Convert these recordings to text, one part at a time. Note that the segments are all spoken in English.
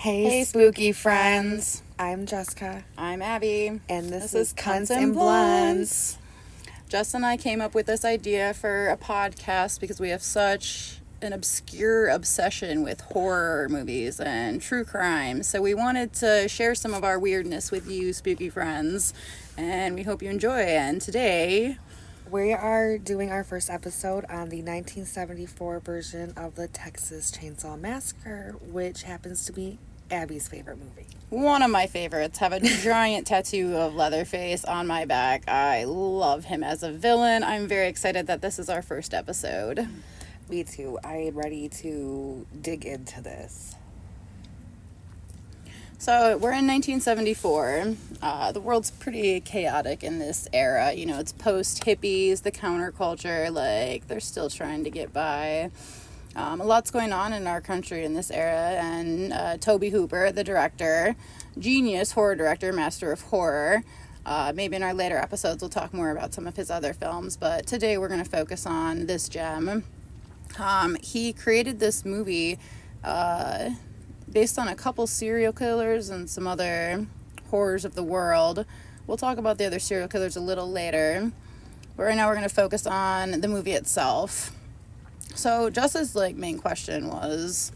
Hey, spooky friends. I'm Jessica. I'm Abby. And this is Cunts and Blunts. Jess and I came up with this idea for a podcast because we have such an obscure obsession with horror movies and true crime. So we wanted to share some of our weirdness with you, spooky friends. And we hope you enjoy. And today, we are doing our first episode on the 1974 version of the Texas Chainsaw Massacre, which happens to be Abby's favorite movie. One of my favorites. Have a giant tattoo of Leatherface on my back. I love him as a villain. I'm very excited that this is our first episode. Me too. I am ready to dig into this. So we're in 1974. The world's pretty chaotic in this era. You know, it's post-hippies, the counterculture, like, they're still trying to get by. A lot's going on in our country in this era, and Tobe Hooper, the director, genius horror director, master of horror. Maybe in our later episodes we'll talk more about some of his other films, but today we're going to focus on this gem. He created this movie based on a couple serial killers and some other horrors of the world. We'll talk about the other serial killers a little later, but right now we're going to focus on the movie itself. So Jess's main question was,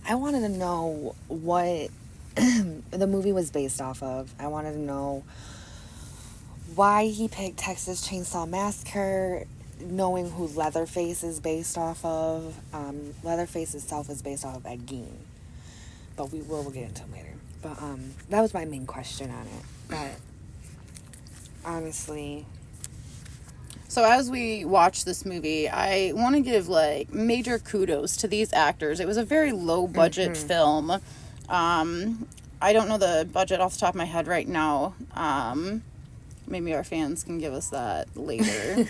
I wanted to know what the movie was based off of. I wanted to know why he picked Texas Chainsaw Massacre, knowing who Leatherface is based off of. Leatherface itself is based off of Ed Gein, but we'll get into it later. But that was my main question on it. But honestly, so as we watch this movie, I want to give major kudos to these actors. It was a very low budget film. I don't know the budget off the top of my head right now. Maybe our fans can give us that later.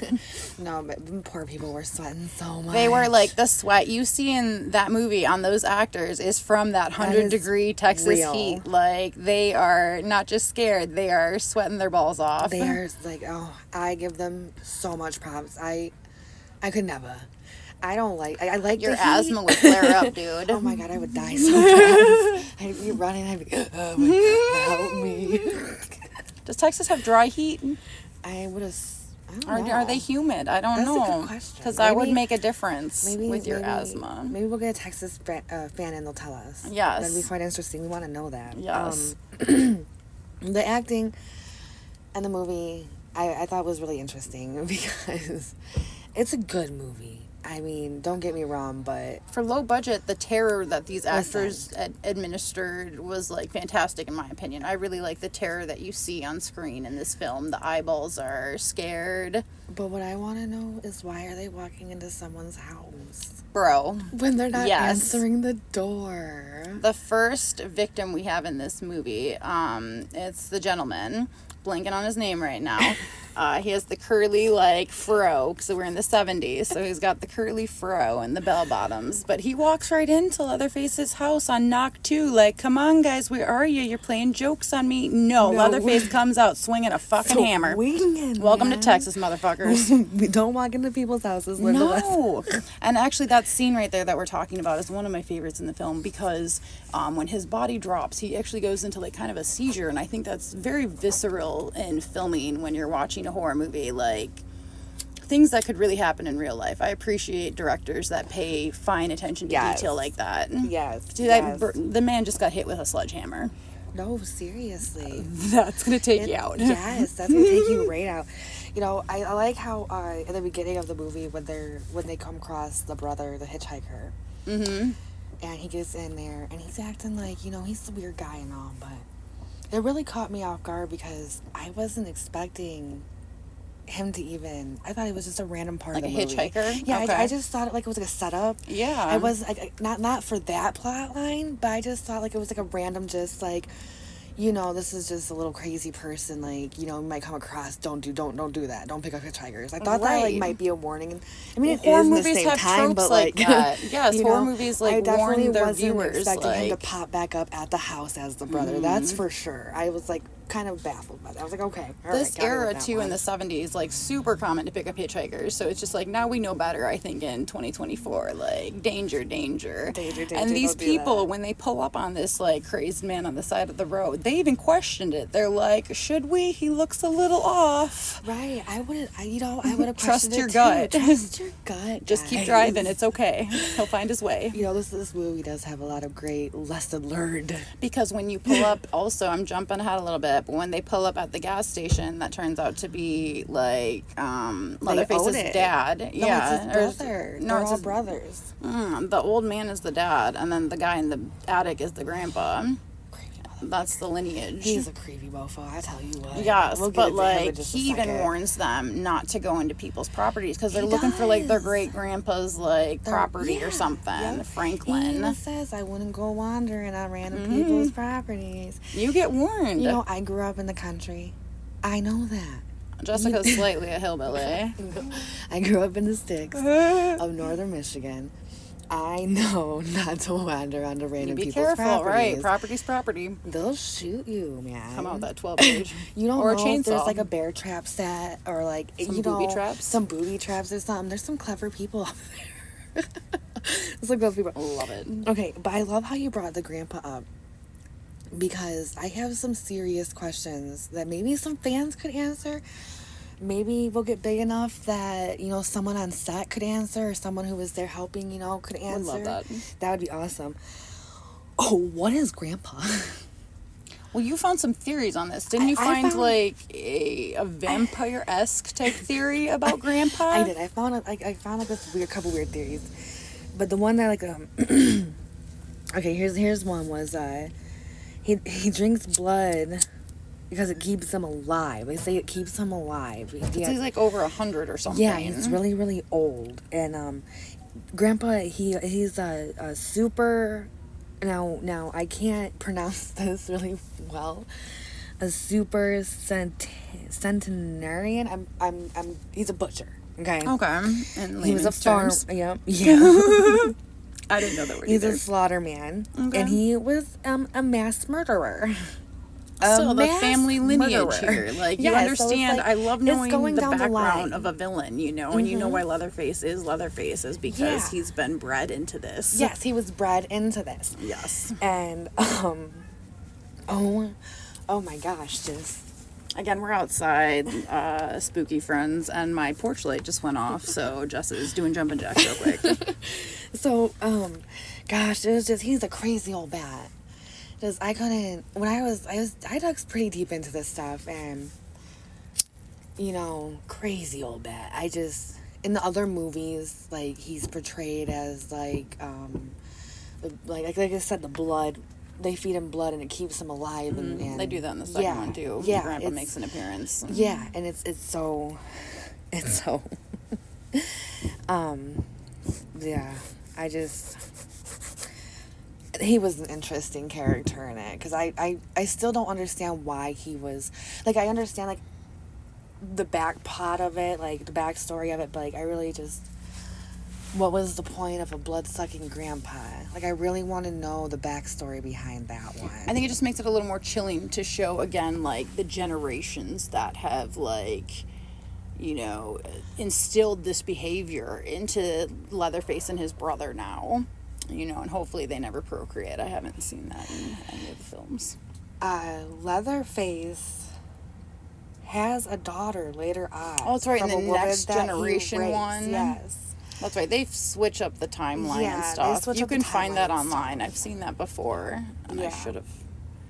No, but poor people were sweating so much. They were the sweat you see in that movie on those actors is from that 100-degree Texas real heat. They are not just scared, they are sweating their balls off. They are I give them so much props. I could never. I don't I like your the asthma heat. would flare up, dude. Oh my god, I would die so fast. I'd be running, I'd be, oh my god, help me. Does Texas have dry heat? I would have. Are they humid? I don't know. That's a good question. Because that would make a difference with your maybe, asthma. Maybe we'll get a Texas fan and they'll tell us. Yes. That'd be quite interesting. We want to know that. Yes. The acting and the movie, I thought was really interesting because it's a good movie. I mean, don't get me wrong, but for low budget, the terror that these actors administered was fantastic in my opinion. I really like the terror that you see on screen in this film. The eyeballs are scared. But what I want to know is, why are they walking into someone's house, bro, when they're not answering the door? The first victim we have in this movie, it's the gentleman, blanking on his name right now. He has the curly fro, because we're in the 70s, so he's got the curly fro and the bell bottoms. But he walks right into Leatherface's house on knock 2, come on guys, where are you? You're playing jokes on me. No, Leatherface comes out swinging a fucking hammer. Welcome to Texas, motherfuckers. We don't walk into people's houses. No. And actually that scene right there that we're talking about is one of my favorites in the film, because when his body drops, he actually goes into kind of a seizure, and I think that's very visceral in filming when you're watching a horror movie, things that could really happen in real life. I appreciate directors that pay fine attention to detail like that. Yes. The man just got hit with a sledgehammer. No, seriously. That's gonna take you out. Yes, that's gonna take you right out. You know, I like how in the beginning of the movie when they come across the brother, the hitchhiker, and he gets in there and he's acting he's the weird guy and all, but it really caught me off guard because I wasn't expecting him to I thought it was just a random part of the movie. Like a hitchhiker? Yeah, okay. I just thought it was a setup. Yeah. I was not for that plot line, but I just thought it was a random this is just a little crazy person, you might come across, don't do that, don't pick up hitchhikers. I thought that might be a warning. I mean, horror it is in the movies same have time, tropes but that. Yes, horror movies I definitely warn their wasn't viewers expecting him to pop back up at the house as the brother. That's for sure. I was kind of baffled by that. I was like, okay, all This right, era too in the 70s, like super common to pick up hitchhikers. So it's just like now we know better. I think in 2024, like danger. Danger, And these don't do people, that. when they pull up on this like crazed man on the side of the road, they even questioned it. They're like, should we? He looks a little off. Right, I would have Trust questioned your it gut. too. Trust your gut. Just keep guys. driving. It's okay. He'll find his way. You know, this movie does have a lot of great lesson learned. Because when you pull up, also, I'm jumping ahead a little bit, but when they pull up at the gas station, that turns out to be like Leatherface's dad. No, yeah, it's his brother. No, They're it's all his brothers. The old man is the dad, and then the guy in the attic is the grandpa. That's the lineage. He's a creepy mofo, I tell you what. Yes, We'll get but into him in like just a he even second. warns them not to go into people's properties because they're He looking for like their does. great grandpa's like property or something. Yep. Franklin, He even says I wouldn't go wandering on random people's properties. you get warned. You know, I grew up in the country. I know that. Jessica's slightly a hillbilly. I grew up in the sticks of northern Michigan. I know not to wander onto random Be people's careful, properties. right? Property's property. They'll shoot you, man. Come out with that 12 gauge. You don't or know a chainsaw. if there's like a bear trap set or like Some booby traps? some booby traps or something. There's some clever people out there. It's like those people. Love it. Okay, but I love how you brought the grandpa up because I have some serious questions that maybe some fans could answer. Maybe we'll get big enough that, you know, someone on set could answer or someone who was there helping, you know, could answer. Would love that. That would be awesome. Oh, what is grandpa? Well, you found some theories on this. Didn't you I find found- like a vampire-esque type theory about grandpa? I did. I found like this couple weird theories. But the one that like okay, here's one was he drinks blood because it keeps him alive. They say it keeps him alive. He's like over 100 or something. Yeah, he's really, really old. And Grandpa, he's a super. Now I can't pronounce this really well. A super centenarian. He's a butcher. Okay. Okay. And He was a farm. Yeah. I didn't know that word He's either. a slaughter man, Okay. and he was a mass murderer. Still, the mass family lineage murderer. here. Like, Yeah, you so understand, it's like, I love it's knowing going the down the background line. of a villain, you know, and you know why Leatherface is because Yeah. he's been bred into this. Yes, he was bred into this. Yes. And oh my gosh, just Again, we're outside, spooky friends, and my porch light just went off, so Jess is doing jumping jacks real quick. so gosh, it was just he's a crazy old bat. Just I couldn't when I dug pretty deep into this stuff, and you know, crazy old bat. I just in the other movies, like he's portrayed as like like I said, the blood. They feed him blood and it keeps him alive. And They do that in the second one, too. Yeah, Grandpa it's- makes an appearance. Yeah, and it's so yeah, he was an interesting character in it because I still don't understand why he was like I understand like the back pot of it, like the backstory of it, but like I really just what was the point of a blood-sucking grandpa? Like, I really want to know the backstory behind that one. I think it just makes it a little more chilling to show, again, like, the generations that have, like, you know, instilled this behavior into Leatherface and his brother now. You know, and hopefully they never procreate. I haven't seen that in any of the films. Leatherface has a daughter later on. Oh, that's right, in from the a woman next that he generation raised, one. Yes. That's right. They switch up the timeline Yeah, and they stuff. switch You up the can find that timeline and online. stuff. I've seen that before, and I Yeah. should have.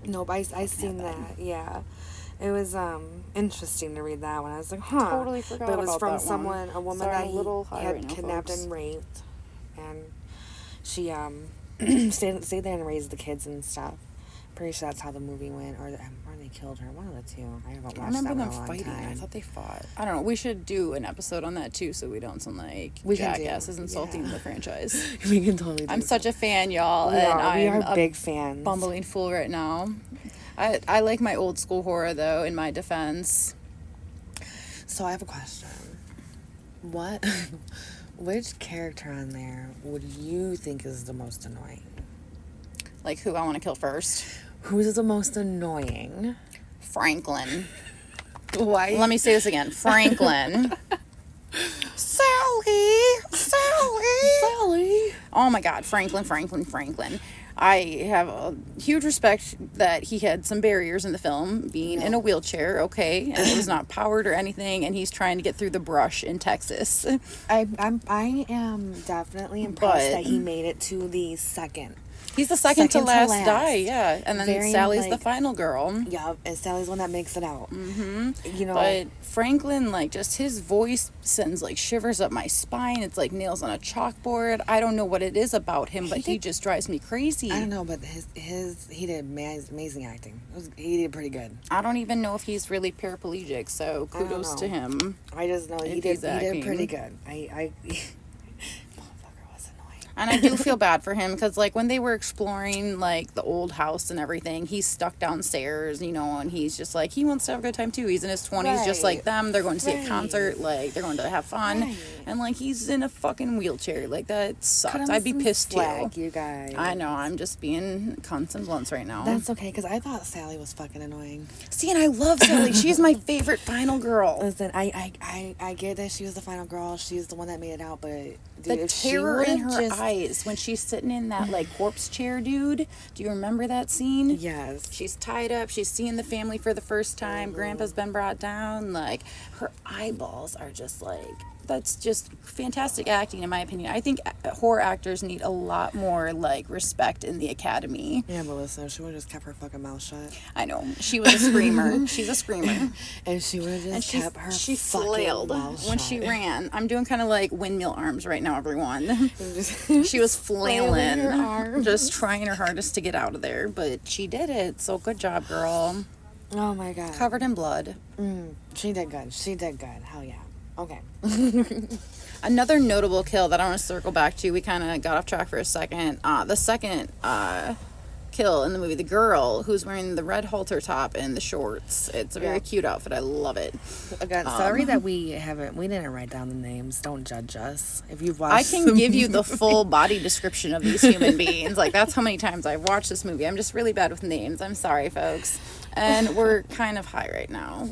Nope, I seen that. Yeah. It was interesting to read that one. I was like, huh. Totally forgot But it was about from that someone, one. a woman Sorry, that I'm a he little high had right now, kidnapped folks. and raped. And she stayed there and raised the kids and stuff. Pretty sure that's how the movie went. Or they killed her. One of the two. I haven't watched I remember that them one in a long fighting. time. I thought they fought. I don't know. We should do an episode on that too, so we don't sound like We can do, jackasses insulting yeah. the franchise. We can totally do I'm such a fan, y'all, We and are I'm a big fans. bumbling fool right now. I like my old school horror though. In my defense, So I have a question. Which character on there would you think is the most annoying? like who I want to kill first. Who is the most annoying? Franklin. Why? Let me say this again. Franklin. Sally. Oh my God, Franklin. I have a huge respect that he had some barriers in the film, being in a wheelchair, okay, and it was not powered or anything, and he's trying to get through the brush in Texas. I am definitely impressed that he made it to the second. He's the second to last die, yeah. And then Very, Sally's like, the final girl. Yeah, and Sally's one that makes it out. Mm-hmm. You know, but Franklin, like, just his voice sends, like, shivers up my spine. It's like nails on a chalkboard. I don't know what it is about him, but he just drives me crazy. I don't know, but he did amazing acting. He did pretty good. I don't even know if he's really paraplegic, so kudos to him. I just know he did pretty good. And I do feel bad for him because, like, when they were exploring, like, the old house and everything, he's stuck downstairs, you know, and he's just, like, he wants to have a good time, too. He's in his 20s, just like them. They're going to see a concert. Like, they're going to have fun. Right. And, like, he's in a fucking wheelchair. Like, that sucks. I'd be pissed, too. You guys. I know. I'm just being cunts and blunts right now. That's okay, because I thought Sally was fucking annoying. See, and I love Sally. She's my favorite final girl. Listen, I get that she was the final girl. She's the one that made it out, but... Dude, the terror in her eyes when she's sitting in that, like, corpse chair, dude. Do you remember that scene? Yes. She's tied up. She's seeing the family for the first time. Mm-hmm. Grandpa's been brought down. Like, her eyeballs are just, like... That's just fantastic acting, in my opinion. I think horror actors need a lot more, like, respect in the academy. Yeah, but listen, she would have just kept her fucking mouth shut. I know. She was a screamer. She's a screamer. And she would have just kept her she fucking flailed mouth when shut. she ran. I'm doing kind of like windmill arms right now, everyone. She was flailing, her arms. just trying her hardest to get out of there. But she did it. So good job, girl. Oh, my God. Covered in blood. She did good. Hell yeah. Okay. Another notable kill that I want to circle back to, we kind of got off track for a second. The second kill in the movie, the girl who's wearing the red halter top and the shorts. It's a very cute outfit. I love it. Again, sorry that we didn't write down the names. Don't judge us. If you've watched, I can give you the full body description of these human beings. Like, that's how many times I've watched this movie. I'm just really bad with names. I'm sorry, folks. And we're kind of high right now.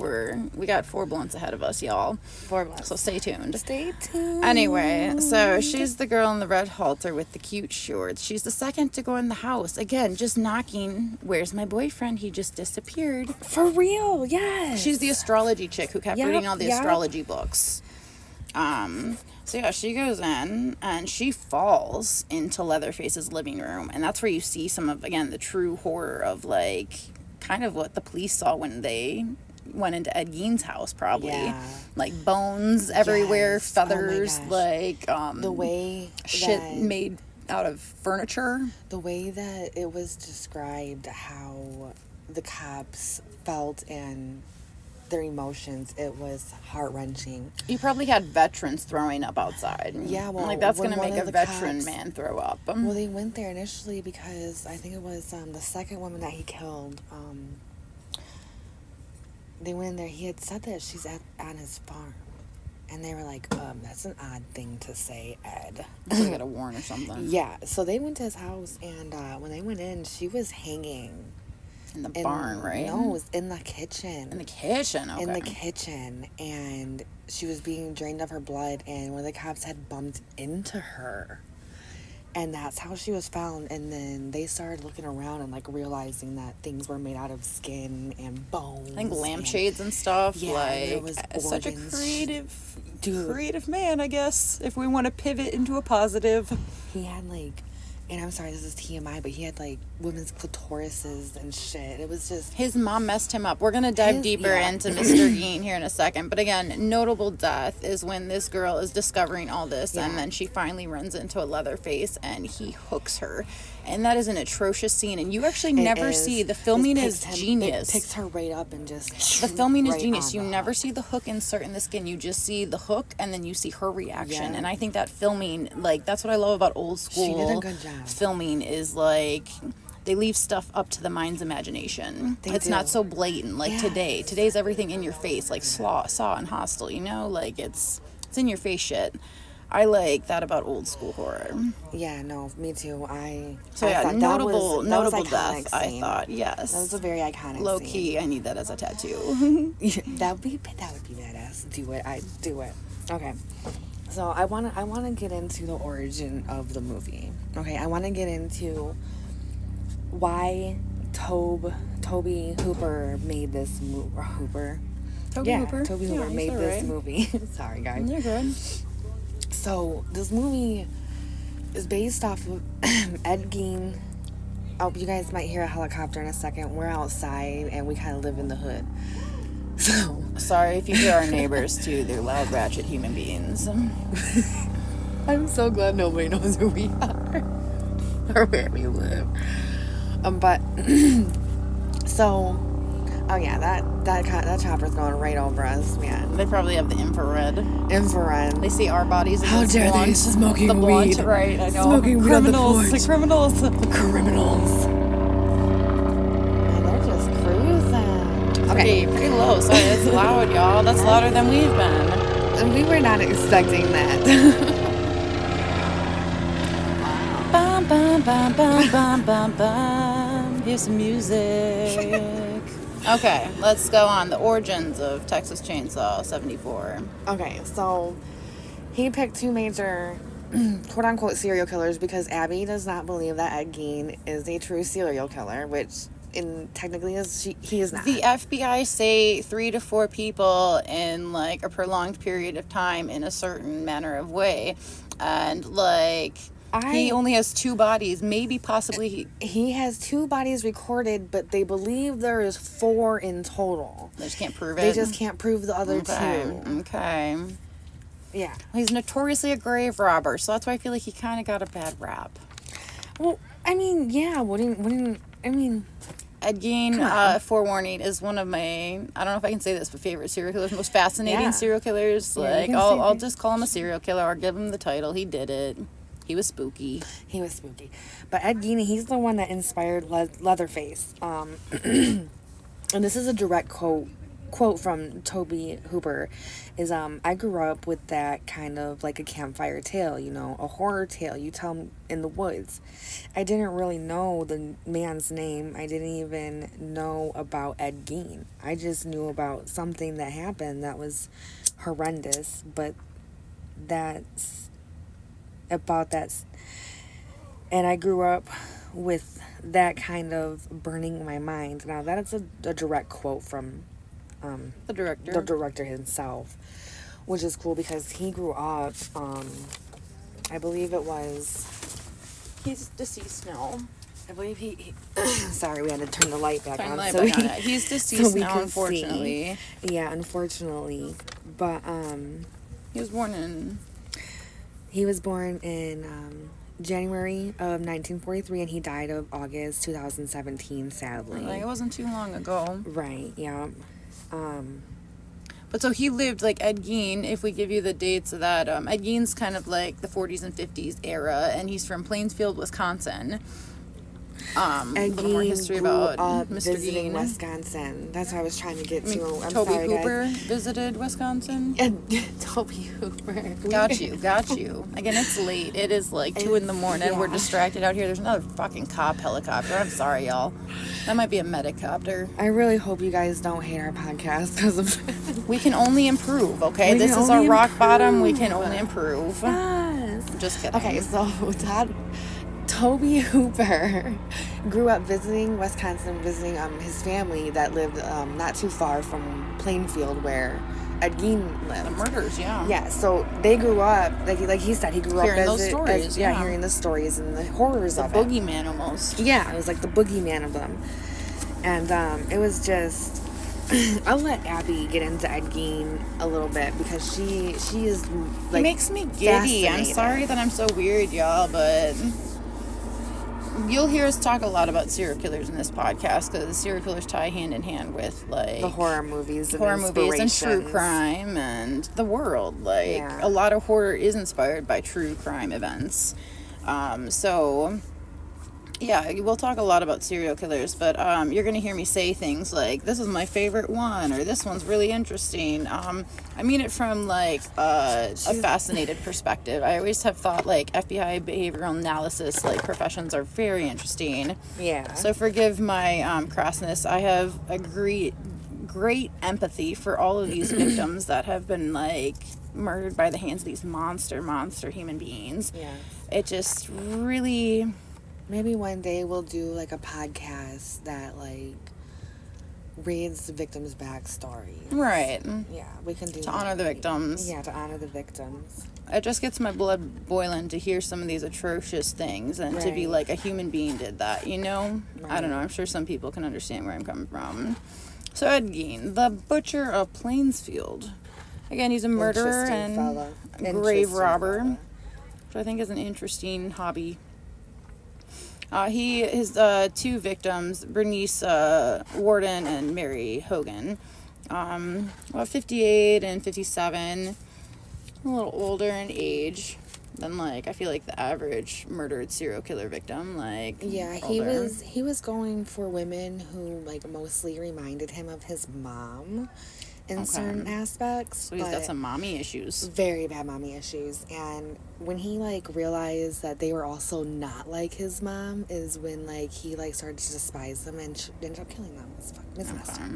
We got 4 blunts ahead of us, y'all. 4 blunts. So stay tuned. Stay tuned. Anyway, so she's the girl in the red halter with the cute shorts. She's the second to go in the house. Again, just knocking. Where's my boyfriend? He just disappeared. For real, yes. She's the astrology chick who kept reading all the astrology books. So yeah, she goes in and she falls into Leatherface's living room. And that's where you see some of, again, the true horror of, like, kind of what the police saw when they went into Ed Gein's house, probably. Yeah. Like, bones everywhere, feathers, like, the way shit made out of furniture. The way that it was described, how the cops felt and their emotions, it was heart-wrenching. You probably had veterans throwing up outside. Yeah, well, like, that's going to make a veteran man throw up. Well, they went there initially because I think it was the second woman that he killed. They went in there. He had said that she's on his farm. And they were like, that's an odd thing to say, Ed. They got a warrant or something. Yeah, so they went to his house, and when they went in, she was hanging. In the barn, right? No, it was in the kitchen. In the kitchen, okay. In the kitchen, and she was being drained of her blood, and one of the cops had bumped into her. And that's how she was found. And then they started looking around and, like, realizing that things were made out of skin and bones. I think lampshades and stuff. Yeah, like, there was such a creative man, I guess, if we want to pivot into a positive. He had, like, and I'm sorry, this is TMI, but he had, like, women's clitorises and shit. It was just... His mom messed him up. We're going to dive deeper into Mr. Gein here in a second. But again, notable death is when this girl is discovering all this, and then she finally runs into a Leatherface, and he hooks her. And that is an atrocious scene, and you actually never see... The filming is genius. It picks her right up and just... The filming is genius. You never see the hook insert in the skin. You just see the hook, and then you see her reaction. And I think that filming, like, that's what I love about old school... She did a good job. Filming is, like, they leave stuff up to the mind's imagination. It's not so blatant like today. Today's everything in your face, like Saw and Hostel, you know, like it's in your face shit. I like that about old school horror. Yeah, no, me too. So I yeah, thought notable iconic death. I scene. thought, yes, That was a very iconic low scene. key. I need that as a tattoo. that would be badass. Do it. I'd do it. Okay. So I wanna get into the origin of the movie. Okay, I wanna get into why Tobe Hooper made this movie. Hooper. Tobe Yeah, Hooper. Tobe Hooper made this movie. Sorry, guys. You're good. So this movie is based off of Ed Gein. Oh, you guys might hear a helicopter in a second. We're outside and we kind of live in the hood. So Sorry if you hear our neighbors too. They're loud, ratchet human beings. I'm so glad nobody knows who we are or where we live. But so, oh yeah, that chopper's going right over us, man. They probably have the infrared. They see our bodies. In How the dare blunt, they smoking the blunt, weed? right? I know. Smoking weed on the criminals. porch. Criminals. Criminals. And they're just cruising. Okay. Pretty low. Sorry, that's loud, y'all. That's louder than we've been. And we were not expecting that. Bum, bum, bum, bum, bum, bum, bum. Here's some music. Okay, let's go on. The origins of Texas Chainsaw 74. Okay, so he picked two major quote-unquote serial killers because Abby does not believe that Ed Gein is a true serial killer, which technically he is not. The FBI say 3 to 4 people in like a prolonged period of time in a certain manner of way, and like he only has 2 bodies, maybe possibly he has 2 bodies recorded, but they believe there is 4 in total. They just can't prove it. They just can't prove the other 2. Okay. Yeah. He's notoriously a grave robber, so that's why I feel like he kind of got a bad rap. Well, I mean, yeah. Ed Gein, forewarning, is one of my, I don't know if I can say this, but favorite serial killers, most fascinating serial killers. Yeah, like, I'll just call him a serial killer or give him the title. He did it. He was spooky. But Ed Gein, he's the one that inspired Leatherface. And this is a direct quote from Tobe Hooper, is I grew up with that kind of like a campfire tale, a horror tale you tell in the woods. I didn't really know the man's name. I didn't even know about Ed Gein. I just knew about something that happened that was horrendous, but that's about that. And I grew up with that kind of burning in my mind. Now that is a direct quote from the director himself, which is cool because he grew up, I believe it was, He's deceased now. I believe he sorry, we had to turn the light back on. He's deceased now, unfortunately. See. Yeah, unfortunately. But he was born in January of 1943, and he died of August 2017, sadly. Like, it wasn't too long ago. Right, yeah. But so he lived, like, Ed Gein, if we give you the dates of that, Ed Gein's kind of like the 40s and 50s era, and he's from Plainsfield, Wisconsin. Ed more Gein history grew about up Mr. visiting Gein. Wisconsin. That's what I was trying to get to. I'm Tobe sorry, Hooper guys. visited Wisconsin. Tobe Hooper. Got you. Again, it's late. It is like 2 in the morning. Yeah. We're distracted out here. There's another fucking cop helicopter. I'm sorry, y'all. That might be a medicopter. I really hope you guys don't hate our podcast because of. We can only improve, okay? This is our rock bottom. We can only improve. Yes. Just kidding. Okay, so Tobe Hooper grew up visiting Wisconsin, visiting his family that lived not too far from Plainfield, where Ed Gein lived. The murders, yeah. Yeah, so they grew up, like he said, he grew Hearing up those stories, hearing the stories and the horrors The of it. boogeyman almost. Yeah, it was like the boogeyman of them. And it was just, I'll let Abby get into Ed Gein a little bit because she is like, He makes me giddy. I'm fascinated. sorry that I'm so weird, y'all, but you'll hear us talk a lot about serial killers in this podcast because the serial killers tie hand in hand with like the horror movies and and true inspirations. crime and the world. Like a lot of horror is inspired by true crime events. So Yeah, we'll talk a lot about serial killers, but you're going to hear me say things like, this is my favorite one, or this one's really interesting. I mean it from, like, a fascinated perspective. I always have thought, like, FBI behavioral analysis, like, professions are very interesting. Yeah. So forgive my crassness. I have a great empathy for all of these victims that have been, like, murdered by the hands of these monster human beings. Yeah. It just really... Maybe one day we'll do, like, a podcast that, like, reads the victims' backstory. Right. Yeah, we can do To that. honor the victims. Yeah, to honor the victims. It just gets my blood boiling to hear some of these atrocious things and to be Right. like, a human being did that, you know? I don't know. Right. I'm sure some people can understand where I'm coming from. So Ed Gein, the butcher of Plainsfield. Again, he's a murderer and fella. a grave Interesting robber, fella. which I think is an interesting hobby. His two victims, Bernice Warden and Mary Hogan, about 58 and 57, a little older in age than, like, I feel like the average murdered serial killer victim, like, Yeah, older. he was going for women who, like, mostly reminded him of his mom in certain aspects. So he's got but some mommy issues. very bad mommy issues. And when he, like, realized that they were also not like his mom is when, like, he, like, started to despise them and ended up killing them. It's messed up.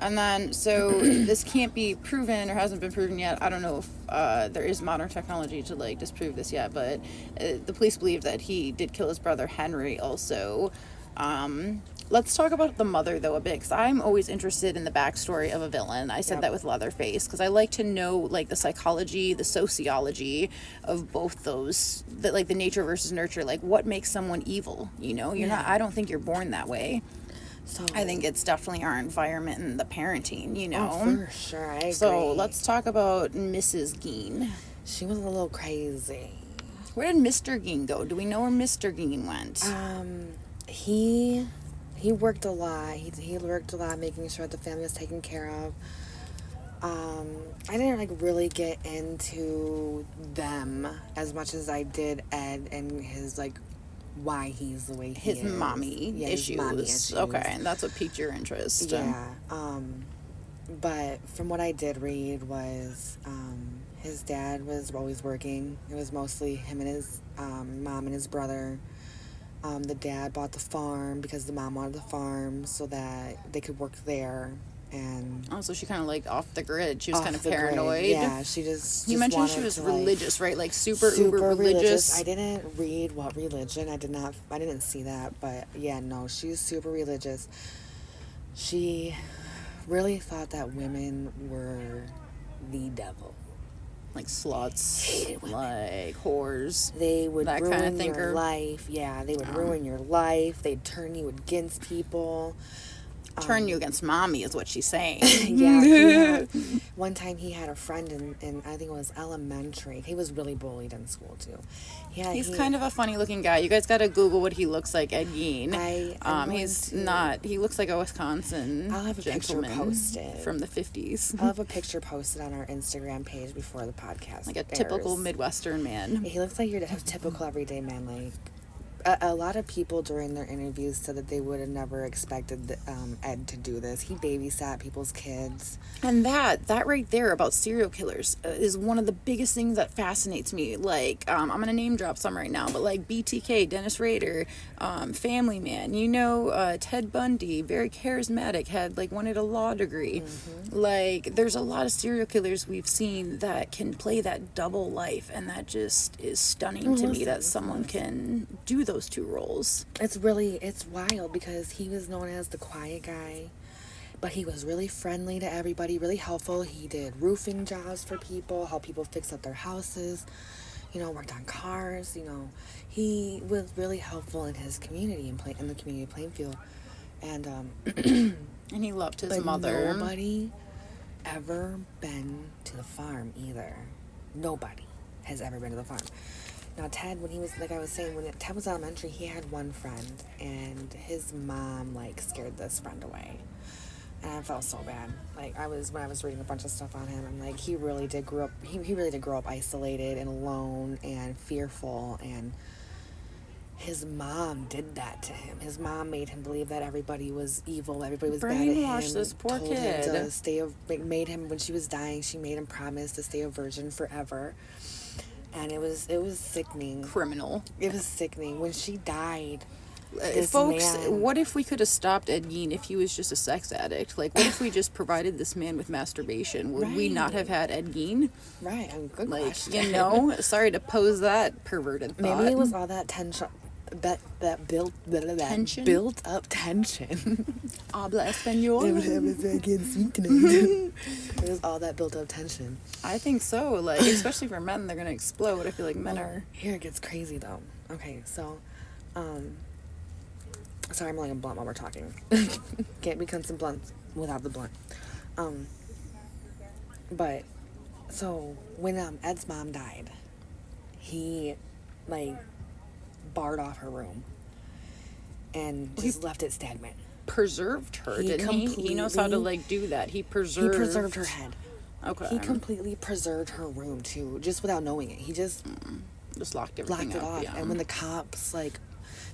And then, so this can't be proven or hasn't been proven yet. I don't know if there is modern technology to, like, disprove this yet, but the police believe that he did kill his brother Henry also. Let's talk about the mother, though, a bit, because I'm always interested in the backstory of a villain. I said that with Leatherface, because I like to know, like, the psychology, the sociology of both those, like, the nature versus nurture, like, what makes someone evil, you know? You're not, I don't think you're born that way. So I think it's definitely our environment and the parenting, you know? Oh, for sure, I agree. So let's talk about Mrs. Gein. She was a little crazy. Where did Mr. Gein go? Do we know where Mr. Gein went? He worked a lot. He worked a lot, making sure the family was taken care of. I didn't, like, really get into them as much as I did Ed and his, like, why he's the way he is. His mommy issues. Okay, and that's what piqued your interest. Yeah. But from what I did read was his dad was always working. It was mostly him and his mom and his brother. The dad bought the farm because the mom wanted the farm so that they could work there. And oh, so she kind of, like, off the grid. She was kind of the grid. paranoid. Yeah, she just. You mentioned she was religious, right? Like super uber religious. I didn't read what religion. I didn't see that, but yeah, no, she's super religious. She really thought that women were the devil. Like sluts, like whores. They would that ruin kind of thinker. your life. Yeah, they would ruin your life. They'd turn you against people. Turn you against mommy is what she's saying. Yeah. One time he had a friend in I think it was elementary. He was really bullied in school too. He's kind of a funny looking guy. You guys got to Google what he looks like, Ed Gein. He looks like a Wisconsin I'll have a gentleman picture posted from the 50s. I'll have a picture posted on our Instagram page before the podcast. Like a typical Midwestern man. He looks like your typical everyday man. Like a lot of people during their interviews said that they would have never expected Ed to do this. He babysat people's kids. And that right there about serial killers is one of the biggest things that fascinates me. Like, I'm going to name drop some right now, but like BTK, Dennis Rader, Family Man, you know, Ted Bundy, very charismatic, wanted a law degree. Mm-hmm. Like, there's a lot of serial killers we've seen that can play that double life, and that just is stunning to me that someone can do those two roles. It's wild because he was known as the quiet guy, but he was really friendly to everybody, really helpful. He did roofing jobs for people, helped people fix up their houses, worked on cars, he was really helpful in his community in the community of Plainfield. And and he loved his mother. Nobody ever been to the farm either. Nobody has ever been to the farm. Now, Ted, when he was, like I was saying, when Ted was elementary, he had one friend, and his mom, scared this friend away. And I felt so bad. When I was reading a bunch of stuff on him, I'm like, he really did grow up isolated and alone and fearful, and his mom did that to him. His mom made him believe that everybody was evil, everybody was bad at Brainwashed him. this poor told kid. him to stay, made him, when she was dying, she made him promise to stay a virgin forever. And it was sickening. Criminal. It was sickening. When she died, this Folks, man, what if we could have stopped Ed Gein if he was just a sex addict? Like, what if we just provided this man with masturbation? Would we not have had Ed Gein? right? Good Like, question. you know, sorry to pose that perverted thought. Maybe it was all that tension. That built Tension? built up tension. Habla español. It was all that built up tension. I think so. Like, especially for men, they're gonna explode. I feel like men are. Here it gets crazy though. Okay, so, sorry, I'm like a blunt while we're talking. Can't be constant blunts without the blunt. But so when Ed's mom died, he like barred off her room and just left it stagnant. Preserved her, didn't he? He knows how to like do that. He preserved her head. Okay. He completely preserved her room too, just without knowing it. He just locked everything locked it up. off. Yeah. And when the cops they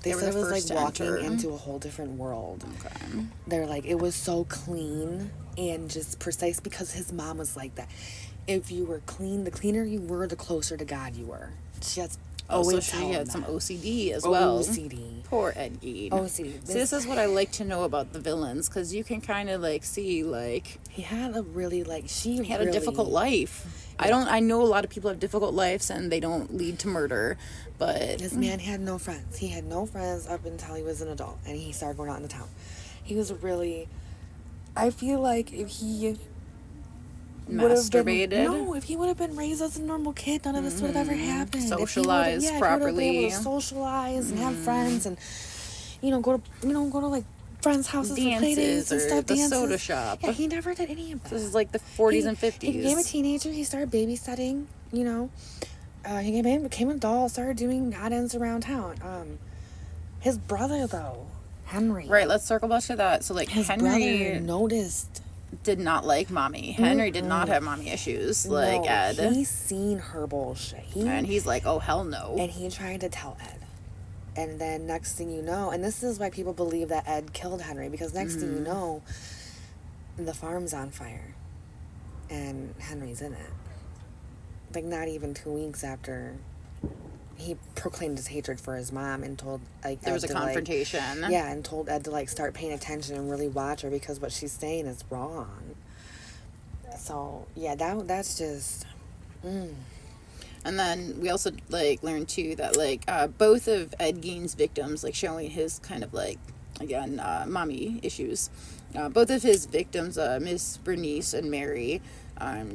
They were said the it was first like to walking enter. into a whole different world. Okay. They're like, it was so clean and just precise because his mom was like that. If you were clean, the cleaner you were, the closer to God you were. She has So she had some OCD as well. OCD. Poor Ed Gein. OCD. See, this is what I like to know about the villains, because you can kind of like see like He had a really he had a difficult life. I know a lot of people have difficult lives and they don't lead to murder, but This man had no friends. He had no friends up until he was an adult and he started going out in the town. He was really, I feel like if he masturbated. if he would have been raised as a normal kid, none of this would have ever happened. Socialize If he properly. would have been able to socialize and have friends and go to like friends' houses for play dates Dances and or stuff. the dances. soda shop. Yeah, he never did any of that. This is like the 40s and 50s. He became a teenager. He started babysitting. He became an adult. Started doing odd ends around town. His brother though, Henry. Right, let's circle back to that. So like His Henry brother noticed. did not like mommy. Henry did not have mommy issues like Ed. He's seen her bullshit. And he's like, oh hell no. And he tried to tell Ed. And then next thing you know, and this is why people believe that Ed killed Henry, because next thing you know, the farm's on fire. And Henry's in it. Like not even 2 weeks after he proclaimed his hatred for his mom and told like There was Ed a to, confrontation. and told Ed to like start paying attention and really watch her because what she's saying is wrong. So yeah, that's just. And then we also like learned too that like both of Ed Gein's victims, like showing his kind of like again mommy issues. Both of his victims, Miss Bernice and Mary,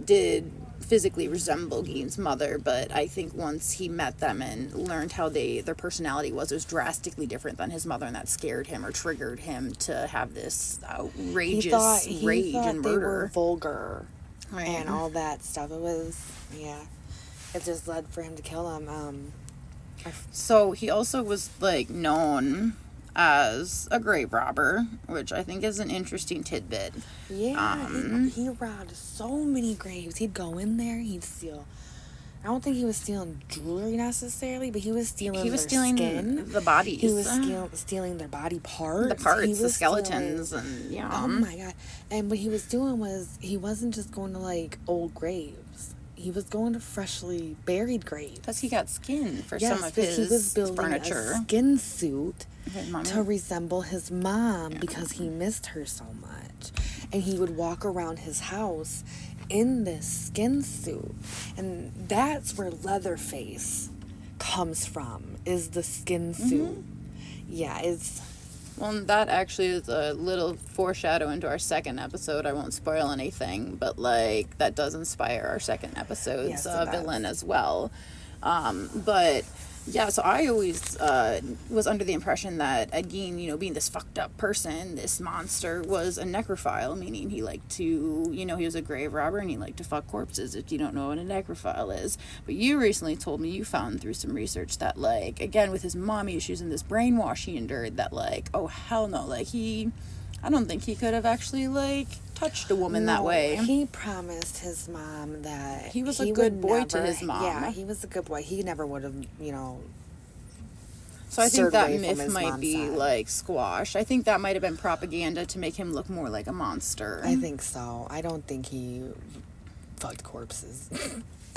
did physically resemble Gein's mother, but I think once he met them and learned how their personality was drastically different than his mother, and that scared him or triggered him to have this outrageous rage and they were murder. vulgar, Right. and all that stuff. It was it just led for him to kill him. So he also was like known as a grave robber, which I think is an interesting tidbit. He robbed so many graves. He'd go in there, he'd steal. I don't think he was stealing jewelry necessarily, but he was stealing their skin. The bodies. He was stealing their body parts. The parts, He the was skeletons, stealing- and yeah. Oh my god. And what he was doing was, he wasn't just going to like old graves. He was going to freshly buried graves. Because he got skin for Yes, some of because he was his building furniture. a skin suit His mom- to resemble his mom because he missed her so much. And he would walk around his house in this skin suit. And that's where Leatherface comes from, is the skin suit. Yeah, it's... Well, that actually is a little foreshadow into our second episode. I won't spoil anything, but like that does inspire our second episode's Yes, it does. villain as well. But yeah, so I always was under the impression that Ed Gein, being this fucked up person, this monster, was a necrophile, meaning he liked to, he was a grave robber and he liked to fuck corpses, if you don't know what a necrophile is. But you recently told me you found through some research that, like, again, with his mommy issues and this brainwash he endured, that, like, oh, hell no, like, I don't think he could have actually, like, touched a woman that way. He promised his mom that He was a good would boy to never- his mom. Yeah, he was a good boy. He never would have, So I think stirred that away from myth his might mom's be side. like squashed. I think that might have been propaganda to make him look more like a monster. I think so. I don't think he fucked corpses.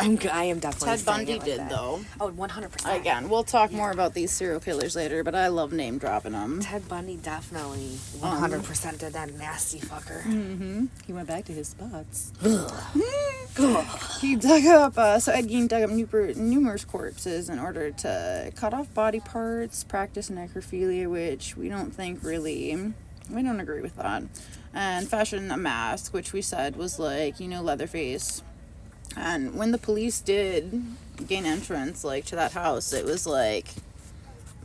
I am definitely Ted saying Bundy it like did that. though. Oh, 100%. Again, we'll talk more about these serial killers later, but I love name dropping them. Ted Bundy definitely 100% did that nasty fucker. He went back to his spots. He dug up, so Ed Gein dug up numerous corpses in order to cut off body parts, practice necrophilia, which we don't agree with that, and fashion a mask, which we said was like, Leatherface. And when the police did gain entrance, like, to that house, it was like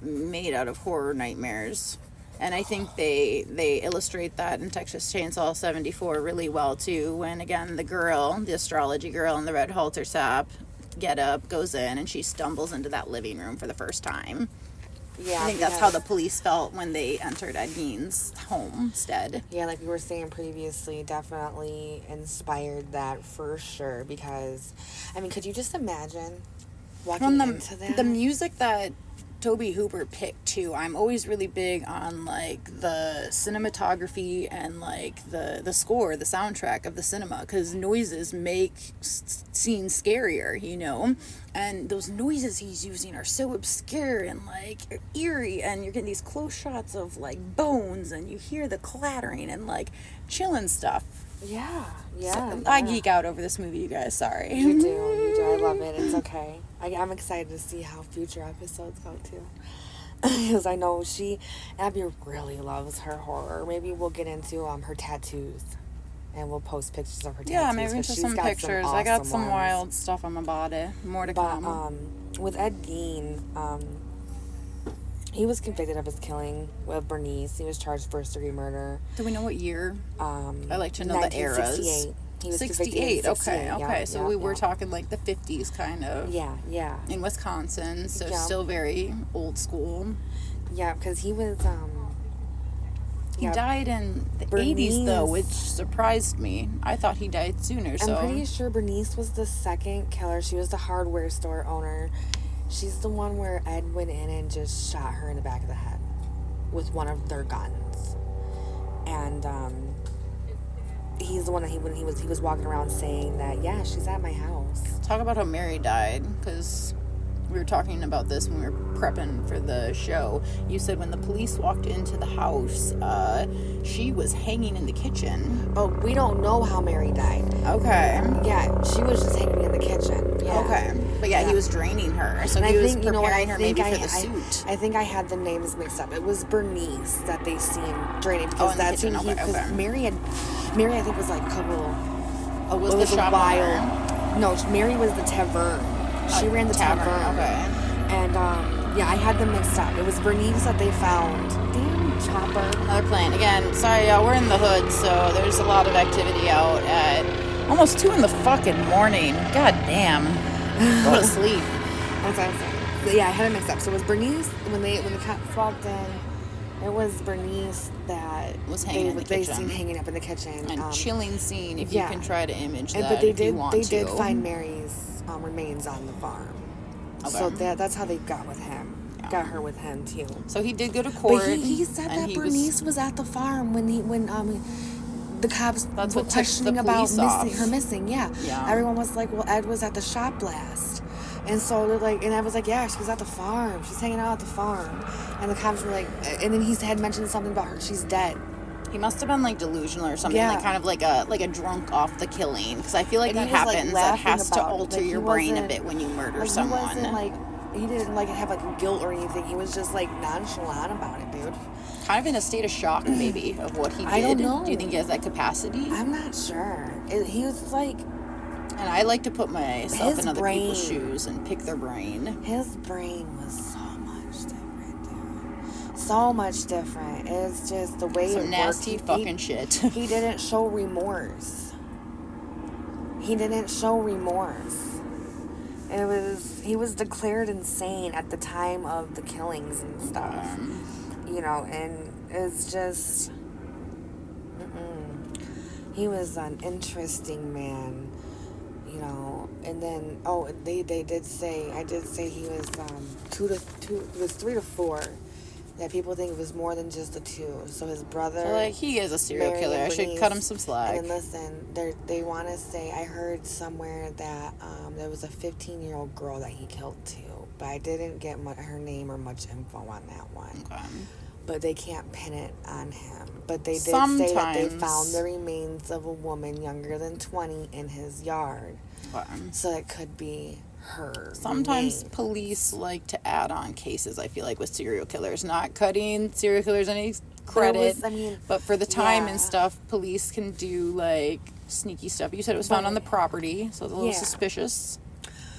made out of horror nightmares. And I think they illustrate that in Texas Chainsaw 74 really well too, when again the astrology girl in the red halter top get up, goes in, and she stumbles into that living room for the first time. Yeah, I think that's how the police felt when they entered Ed Gein's homestead. Yeah, like we were saying previously, definitely inspired that for sure. Because, I mean, could you just imagine walking into that? The music that Tobe Hooper picked too. I'm always really big on like the cinematography and like the score, the soundtrack of the cinema, because noises make scenes scarier, and those noises he's using are so obscure and like eerie, and you're getting these close shots of like bones, and you hear the clattering and like chilling stuff. Yeah. I geek out over this movie, you guys. Sorry. You do. I love it. It's okay. I'm excited to see how future episodes go too. Because I know Abby really loves her horror. Maybe we'll get into her tattoos. And we'll post pictures of her tattoos. Yeah, maybe into some pictures. I got some wild stuff on my body. More to come. With Ed Gein, he was convicted of his killing with Bernice. He was charged for first-degree murder. Do we know what year? I like to know the eras. 1968. He was 68. Okay. Yeah, So we were talking like the 50s, kind of. Yeah. In Wisconsin, so still very old school. Yeah, because he was. He died in the 80s, though, which surprised me. I thought he died sooner. So I'm pretty sure Bernice was the second killer. She was the hardware store owner. She's the one where Ed went in and just shot her in the back of the head with one of their guns. And he's the one that he was walking around saying that, yeah, she's at my house. Talk about how Mary died, because we were talking about this when we were prepping for the show. You said when the police walked into the house, she was hanging in the kitchen. But we don't know how Mary died. Okay. Yeah, she was just hanging in the kitchen. Yeah. Okay. But yeah, he was draining her, so he was preparing her maybe for the suit. I think I had the names mixed up. It was Bernice that they seen draining, because that's who because Mary I think was like a couple. Oh, was the shop owner? No, Mary was the tavern. She ran the tavern. Okay. And yeah, I had them mixed up. It was Bernice that they found. Damn chopper. Another plane. Again, sorry y'all, we're in the hood, so there's a lot of activity out at almost 2 in the fucking morning. God damn. Go to sleep. That's what I'm saying. So, yeah, I had it mixed up. So it was Bernice when the cops walked in. It was Bernice that was hanging in the kitchen. They seen hanging up in the kitchen. And chilling scene if you can try to image that. But they did did find Mary's remains on the farm. Okay. So that's how they got with him. Yeah. Got her with him too. So he did go to court. But he said that Bernice was at the farm when the cops were questioning about her missing. Yeah. Everyone was like, well, Ed was at the shop blast. And so and I was like, yeah, she was at the farm. She's hanging out at the farm. And the cops were like, and then he had mentioned something about her. She's dead. He must have been like delusional or something, like kind of like a drunk off the killing. Because I feel like that happens. That has to alter your brain a bit when you murder someone. He didn't have like guilt or anything. He was just like nonchalant about it, dude. Kind of in a state of shock, maybe, of what he did. I don't know. Do you think he has that capacity? I'm not sure. He was like. And I like to put myself in other people's shoes and pick their brain. His brain was so much different, dude. So much different. It's just the way it worked. Nasty fucking shit. He didn't show remorse. He was declared insane at the time of the killings and stuff. And it's just... He was an interesting man. you know, and then they did say, I did say he was 3 to 4. That people think it was more than just the 2. So his brother, So, like, he is a serial Mary killer. and I should Bernice, cut him some slack. and then listen, they want to say, I heard somewhere that there was a 15-year-old girl that he killed too, but I didn't get her name or much info on that one. Okay. But they can't pin it on him. But they did Sometimes say that they found the remains of a woman younger than 20 in his yard. Okay. So it could be her. Sometimes remains. police like to add on cases, I feel like, with serial killers. Not cutting serial killers any credit, but for the time and stuff, police can do, like, sneaky stuff. You said it was found on the property, so it's a little suspicious.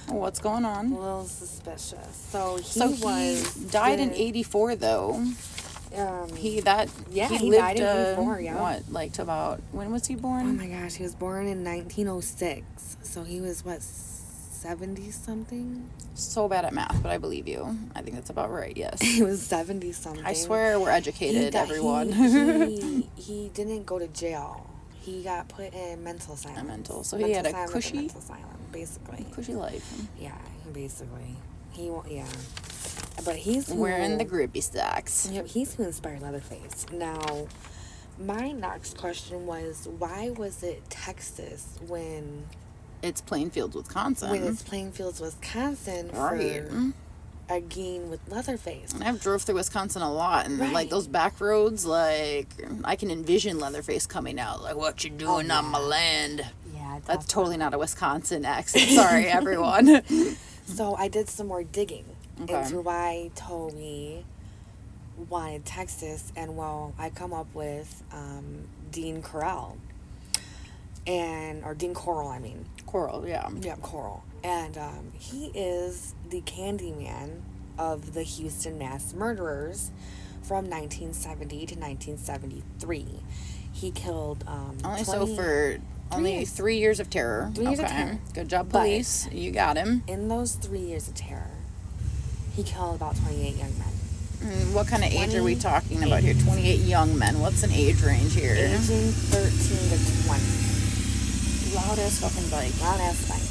What's going on? A little suspicious. So he died in 84, though. He died in 84, what, like, to about, when was he born? Oh my gosh, he was born in 1906. So he was, what, 70-something? So bad at math, but I believe you. I think that's about right, yes. He was 70-something. I swear we're educated, everyone. He didn't go to jail. He got put in mental asylum. So he had a cushy... mental asylum, basically. Cushy life. Yeah, basically. But he's wearing the grippy stacks. Yep, he's who inspired Leatherface. Now, my next question was, why was it Texas when... It's Plainfield, Wisconsin. When it's Plainfield, Wisconsin for a gang with Leatherface. And I've drove through Wisconsin a lot, and like those back roads, like I can envision Leatherface coming out, like, what you doing on my land? Yeah, that's totally not a Wisconsin accent. Sorry, everyone. So I did some more digging into why Tobe wanted Texas, and I come up with Dean Corll. Or Dean Corll, I mean. Corll, yeah. Yeah, Corll. And he is the Candyman of the Houston mass murderers from 1970 to 1973. He killed only 3 years of terror. 3 years of terror. Good job, police. You got him. In those 3 years of terror, he killed about 28 young men. What kind of age are we talking about here? 28 young men. What's an age range here? Aging 13 to 20. Loud ass fucking bike. Loud ass bike.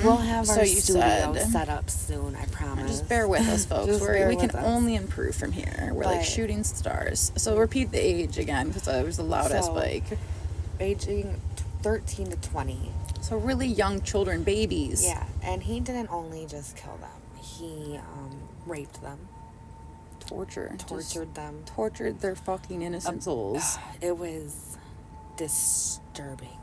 We'll have our studio set up soon, I promise. Just bear with us, folks. We can only improve from here. We're like shooting stars. So repeat the age again, because it was the loud ass bike. Aging 13 to 20. So really young children, babies. Yeah, and he didn't only just kill them. He raped them. Tortured them. Tortured their fucking innocent souls. It was disturbing.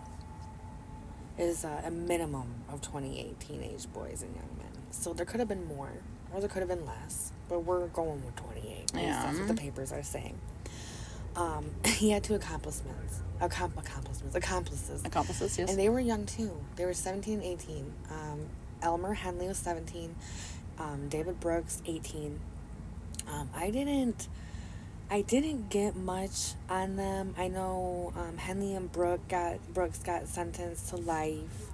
It was a minimum of 28 teenage boys and young men. So there could have been more, or there could have been less. But we're going with 28. Yeah. That's what the papers are saying. He had 2 accomplices, yes. And they were young too. They were 17 and 18. Elmer Henley was 17. David Brooks, 18. I didn't get much on them. I know Henley and Brooks got sentenced to life.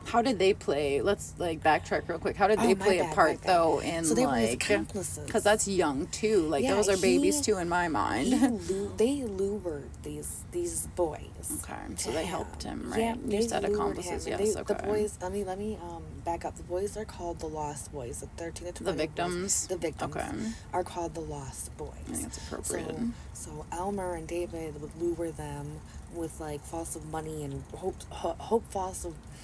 How did they play? Let's backtrack real quick. How did they play a part though in so they were his accomplices? Because that's young too. Those are babies too in my mind. They lured these boys. Okay, so they helped him, right? Yeah, you said accomplices. Yes, okay. The boys. Let me back up. The boys are called the Lost Boys. The 13 to 20. The victims. The victims are called the Lost Boys. I think that's appropriate. So Elmer and David would lure them with false of money and